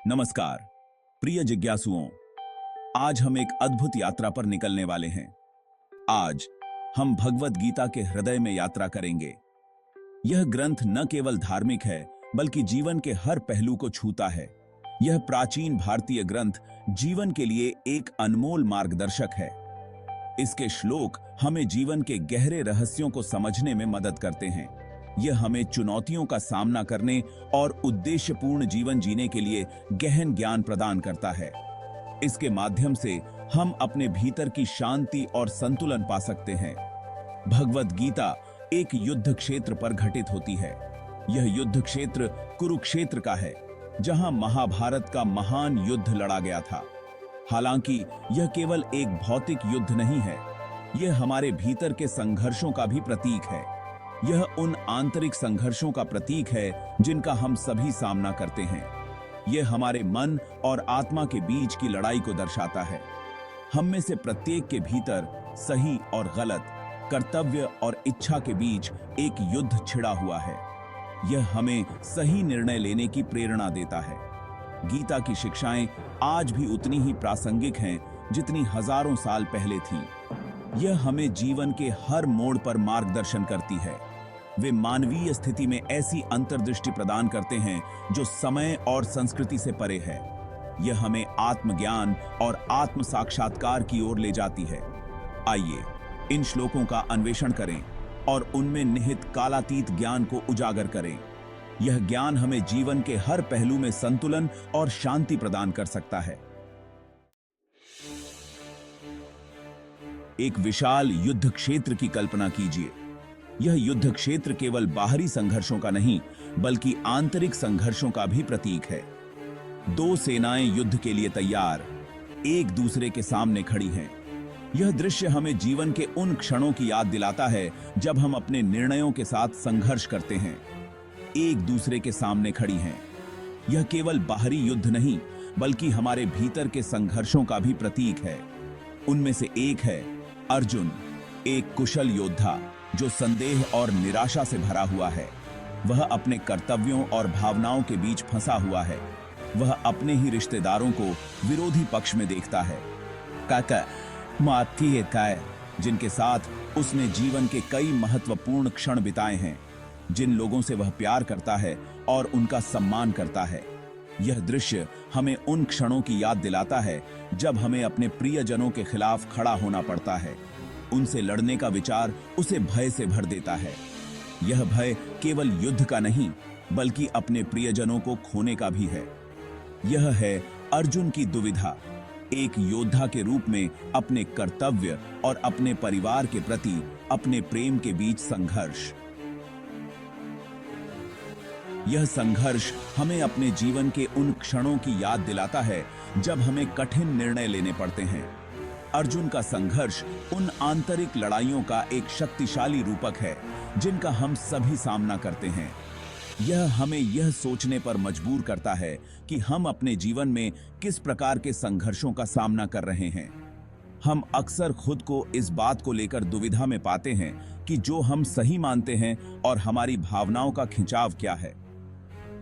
नमस्कार प्रिय जिज्ञासुओं, आज हम एक अद्भुत यात्रा पर निकलने वाले हैं। आज हम भगवत गीता के हृदय में यात्रा करेंगे। यह ग्रंथ न केवल धार्मिक है बल्कि जीवन के हर पहलू को छूता है। यह प्राचीन भारतीय ग्रंथ जीवन के लिए एक अनमोल मार्गदर्शक है। इसके श्लोक हमें जीवन के गहरे रहस्यों को समझने में मदद करते हैं। यह हमें चुनौतियों का सामना करने और उद्देश्यपूर्ण जीवन जीने के लिए गहन ज्ञान प्रदान करता है। इसके माध्यम से हम अपने भीतर की शांति और संतुलन पा सकते हैं। भगवत गीता एक युद्ध क्षेत्र पर घटित होती है। यह युद्ध क्षेत्र कुरुक्षेत्र का है, जहां महाभारत का महान युद्ध लड़ा गया था। हालांकि यह केवल एक भौतिक युद्ध नहीं है, यह हमारे भीतर के संघर्षों का भी प्रतीक है। यह उन आंतरिक संघर्षों का प्रतीक है जिनका हम सभी सामना करते हैं। यह हमारे मन और आत्मा के बीच की लड़ाई को दर्शाता है। हम में से प्रत्येक के भीतर सही और गलत, कर्तव्य और इच्छा के बीच एक युद्ध छिड़ा हुआ है। यह हमें सही निर्णय लेने की प्रेरणा देता है। गीता की शिक्षाएं आज भी उतनी ही प्रासंगिक हैं जितनी हजारों साल पहले थीं। यह हमें जीवन के हर मोड़ पर मार्गदर्शन करती है। वे मानवीय स्थिति में ऐसी अंतर्दृष्टि प्रदान करते हैं जो समय और संस्कृति से परे है। यह हमें आत्मज्ञान और आत्म साक्षात्कार की ओर ले जाती है। आइए इन श्लोकों का अन्वेषण करें और उनमें निहित कालातीत ज्ञान को उजागर करें। यह ज्ञान हमें जीवन के हर पहलू में संतुलन और शांति प्रदान कर सकता है। एक विशाल युद्ध क्षेत्र की कल्पना कीजिए। यह युद्ध क्षेत्र केवल बाहरी संघर्षों का नहीं बल्कि आंतरिक संघर्षों का भी प्रतीक है। दो सेनाएं युद्ध के लिए तैयार, एक दूसरे के सामने खड़ी हैं। यह दृश्य हमें जीवन के उन क्षणों की याद दिलाता है जब हम अपने निर्णयों के साथ संघर्ष करते हैं, एक दूसरे के सामने खड़ी हैं। यह केवल बाहरी युद्ध नहीं बल्कि हमारे भीतर के संघर्षों का भी प्रतीक है। उनमें से एक है अर्जुन, एक कुशल योद्धा जो संदेह और निराशा से भरा हुआ है। वह अपने कर्तव्यों और भावनाओं के बीच फंसा हुआ है। वह अपने ही रिश्तेदारों को विरोधी पक्ष में देखता है। काका माती है काय, जिनके साथ उसने जीवन के कई महत्वपूर्ण क्षण बिताए हैं, जिन लोगों से वह प्यार करता है और उनका सम्मान करता है। यह दृश्य हमें उन क्षणों की याद दिलाता है जब हमें अपने प्रियजनों के खिलाफ खड़ा होना पड़ता है। उनसे लड़ने का विचार उसे भय से भर देता है। यह भय केवल युद्ध का नहीं बल्कि अपने प्रियजनों को खोने का भी है। यह है अर्जुन की दुविधा, एक योद्धा के रूप में अपने कर्तव्य और अपने परिवार के प्रति अपने प्रेम के बीच संघर्ष। यह संघर्ष हमें अपने जीवन के उन क्षणों की याद दिलाता है जब हमें कठिन निर्णय लेने पड़ते हैं। अर्जुन का संघर्ष उन आंतरिक लड़ाइयों का एक शक्तिशाली रूपक है जिनका हम सभी सामना करते हैं। यह हमें यह सोचने पर मजबूर करता है कि हम अपने जीवन में किस प्रकार के संघर्षों का सामना कर रहे हैं। हम अक्सर खुद को इस बात को लेकर दुविधा में पाते हैं कि जो हम सही मानते हैं और हमारी भावनाओं का खिंचाव क्या है।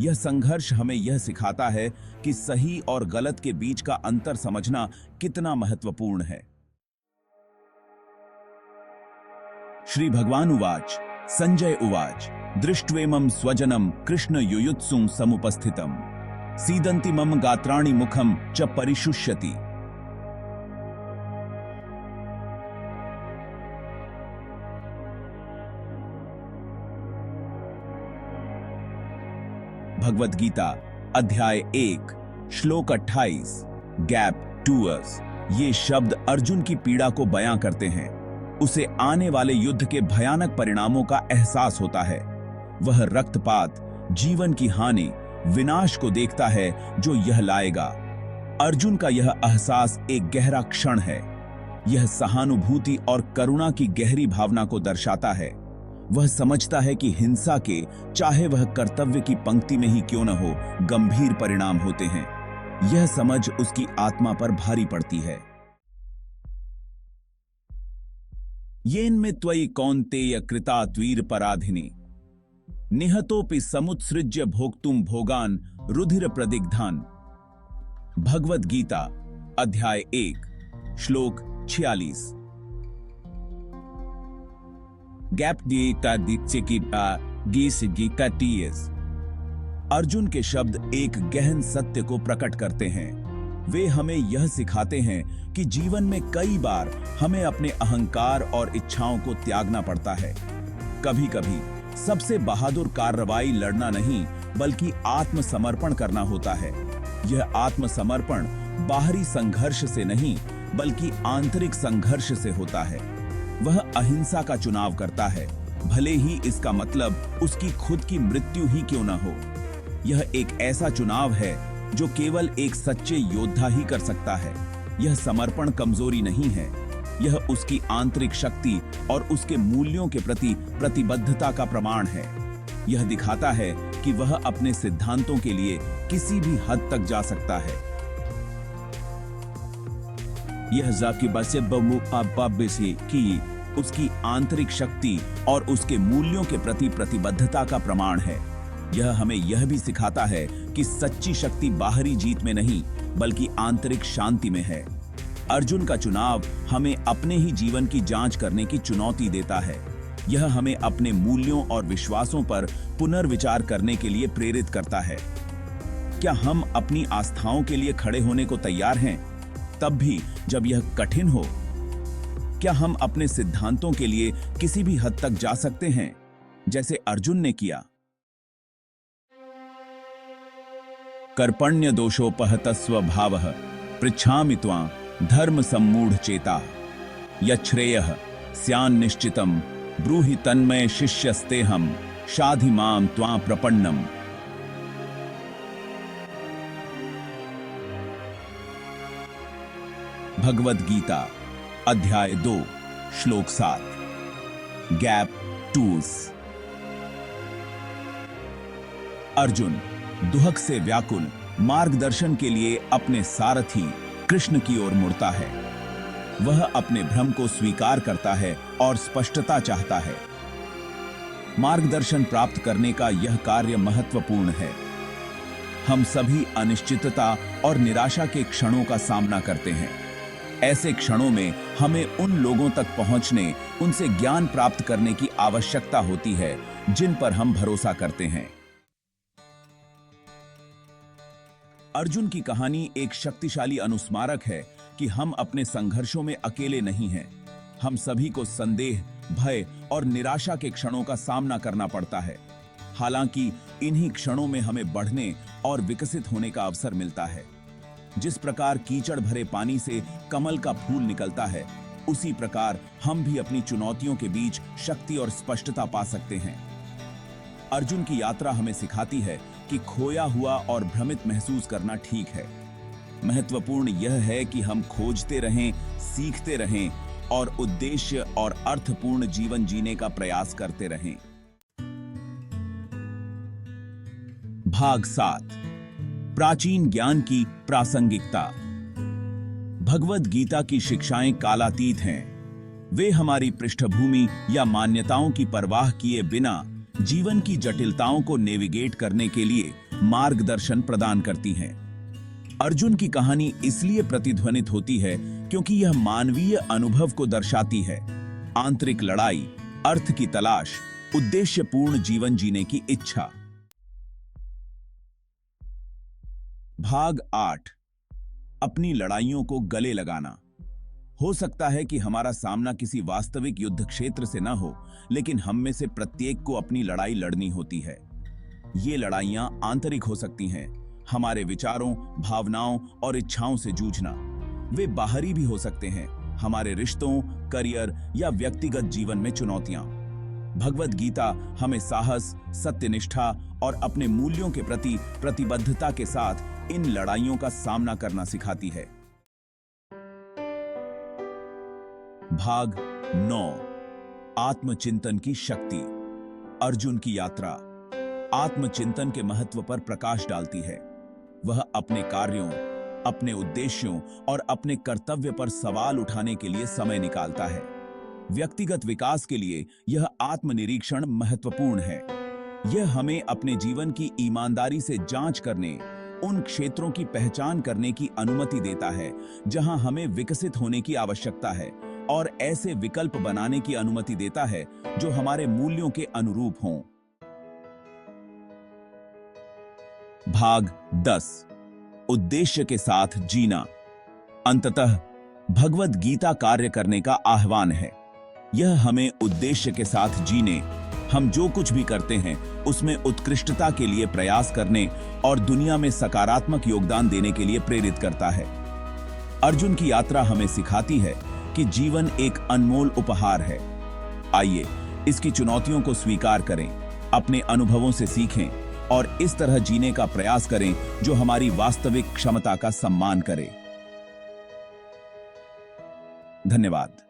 यह संघर्ष हमें यह सिखाता है कि सही और गलत के बीच का अंतर समझना कितना महत्वपूर्ण है। श्री भगवान उवाच संजय उवाच दृष्ट्वेमं स्वजनम कृष्ण युयुत्सुं समुपस्थितम सीदन्ति मम गात्राणि मुखम च परिशुष्यति। भगवत गीता अध्याय 1 श्लोक 28 गैप टूअर्स। ये शब्द अर्जुन की पीड़ा को बयां करते हैं। उसे आने वाले युद्ध के भयानक परिणामों का एहसास होता है। वह रक्तपात, जीवन की हानि, विनाश को देखता है जो यह लाएगा। अर्जुन का यह एहसास एक गहरा क्षण है। यह सहानुभूति और करुणा की गहरी भावना को दर्शाता है। वह समझता है कि हिंसा के, चाहे वह कर्तव्य की पंक्ति में ही क्यों न हो, गंभीर परिणाम होते हैं। यह समझ उसकी आत्मा पर भारी पड़ती है। येन त्वयि कौन्तेय कृता त्वीर पराधिनी निहतोपि समुत्सृज्य भोक्तुम भोगान रुधिर प्रदिग्धान भगवद गीता अध्याय 1 श्लोक 46। अर्जुन के शब्द एक गहन सत्य को प्रकट करते हैं। वे हमें यह सिखाते हैं कि जीवन में कई बार हमें अपने अहंकार और इच्छाओं को त्यागना पड़ता है। कभी कभी सबसे बहादुर कार्रवाई लड़ना नहीं बल्कि आत्मसमर्पण करना होता है। यह आत्मसमर्पण बाहरी संघर्ष से नहीं बल्कि आंतरिक संघर्ष से होता है। वह अहिंसा का चुनाव करता है, भले ही इसका मतलब उसकी खुद की मृत्यु ही क्यों न हो। यह एक ऐसा चुनाव है जो केवल एक सच्चे योद्धा ही कर सकता है। यह समर्पण कमजोरी नहीं है, यह उसकी आंतरिक शक्ति और उसके मूल्यों के प्रति प्रतिबद्धता का प्रमाण है। यह दिखाता है कि वह अपने सिद्धांतों के लिए किसी भी हद तक जा सकता है। यह जाकी की उसकी आंतरिक शक्ति और उसके मूल्यों के प्रति प्रतिबद्धता का प्रमाण है। यह हमें यह भी सिखाता है कि सच्ची शक्ति बाहरी जीत में नहीं बल्कि आंतरिक शांति में है। अर्जुन का चुनाव हमें अपने ही जीवन की जांच करने की चुनौती देता है। यह हमें अपने मूल्यों और विश्वासों पर पुनर्विचार करने के लिए प्रेरित करता है। क्या हम अपनी आस्थाओं के लिए खड़े होने को तैयार हैं, तब भी जब यह कठिन हो? क्या हम अपने सिद्धांतों के लिए किसी भी हद तक जा सकते हैं, जैसे अर्जुन ने किया? कर्पण्य दोषोपहतस्व भावः पृच्छामि त्वां धर्म सम्मूढ़ चेता यच्छ्रेयः स्यान् निश्चितम् ब्रूहि तन्मय शिष्यस्तेहम् शाधि मां त्वां प्रपन्नम्। भगवद गीता अध्याय 2 श्लोक 7। Gap tools. अर्जुन दुहक से व्याकुल मार्गदर्शन के लिए अपने सारथी कृष्ण की ओर मुड़ता है। वह अपने भ्रम को स्वीकार करता है और स्पष्टता चाहता है। मार्गदर्शन प्राप्त करने का यह कार्य महत्वपूर्ण है। हम सभी अनिश्चितता और निराशा के क्षणों का सामना करते हैं। ऐसे क्षणों में हमें उन लोगों तक पहुंचने, उनसे ज्ञान प्राप्त करने की आवश्यकता होती है जिन पर हम भरोसा करते हैं। अर्जुन की कहानी एक शक्तिशाली अनुस्मारक है कि हम अपने संघर्षों में अकेले नहीं हैं। हम सभी को संदेह, भय और निराशा के क्षणों का सामना करना पड़ता है। हालांकि इन्हीं क्षणों में हमें बढ़ने और विकसित होने का अवसर मिलता है। जिस प्रकार कीचड़ भरे पानी से कमल का फूल निकलता है, उसी प्रकार हम भी अपनी चुनौतियों के बीच शक्ति और स्पष्टता पा सकते हैं। अर्जुन की यात्रा हमें सिखाती है कि खोया हुआ और भ्रमित महसूस करना ठीक है। महत्वपूर्ण यह है कि हम खोजते रहें, सीखते रहें और उद्देश्य और अर्थपूर्ण जीवन जीने का प्रयास करते रहें। भाग 7। प्राचीन ज्ञान की प्रासंगिकता। भगवद गीता की शिक्षाएं कालातीत हैं। वे हमारी पृष्ठभूमि या मान्यताओं की परवाह किए बिना जीवन की जटिलताओं को नेविगेट करने के लिए मार्गदर्शन प्रदान करती हैं। अर्जुन की कहानी इसलिए प्रतिध्वनित होती है क्योंकि यह मानवीय अनुभव को दर्शाती है। आंतरिक लड़ाई, अर्थ की तलाश, उद्देश्यपूर्ण जीवन जीने की इच्छा। भाग 8। अपनी लड़ाइयों को गले लगाना। हो सकता है कि हमारा सामना किसी वास्तविक युद्ध क्षेत्र से न हो, लेकिन हम में से प्रत्येक को अपनी लड़ाई लड़नी होती है। ये लड़ाइयां आंतरिक हो सकती हैं, हमारे विचारों, भावनाओं और इच्छाओं से जूझना। वे बाहरी भी हो सकते हैं, हमारे रिश्तों, करियर या व्यक्तिगत जीवन में चुनौतियां। भगवद गीता हमें साहस, सत्यनिष्ठा और अपने मूल्यों के प्रति प्रतिबद्धता के साथ इन लड़ाइयों का सामना करना सिखाती है। भाग 9। आत्मचिंतन की शक्ति। अर्जुन की यात्रा आत्मचिंतन के महत्व पर प्रकाश डालती है। वह अपने कार्यों, अपने उद्देश्यों और अपने कर्तव्य पर सवाल उठाने के लिए समय निकालता है। व्यक्तिगत विकास के लिए यह आत्मनिरीक्षण महत्वपूर्ण है। यह हमें अपने जीवन की ईमानदारी से जांच करने, उन क्षेत्रों की पहचान करने की अनुमति देता है जहां हमें विकसित होने की आवश्यकता है और ऐसे विकल्प बनाने की अनुमति देता है जो हमारे मूल्यों के अनुरूप हों। भाग 10 उद्देश्य के साथ जीना। अंततः भगवद गीता कार्य करने का आह्वान है। यह हमें उद्देश्य के साथ जीने, हम जो कुछ भी करते हैं उसमें उत्कृष्टता के लिए प्रयास करने और दुनिया में सकारात्मक योगदान देने के लिए प्रेरित करता है। अर्जुन की यात्रा हमें सिखाती है कि जीवन एक अनमोल उपहार है। आइए इसकी चुनौतियों को स्वीकार करें, अपने अनुभवों से सीखें और इस तरह जीने का प्रयास करें जो हमारी वास्तविक क्षमता का सम्मान करे। धन्यवाद।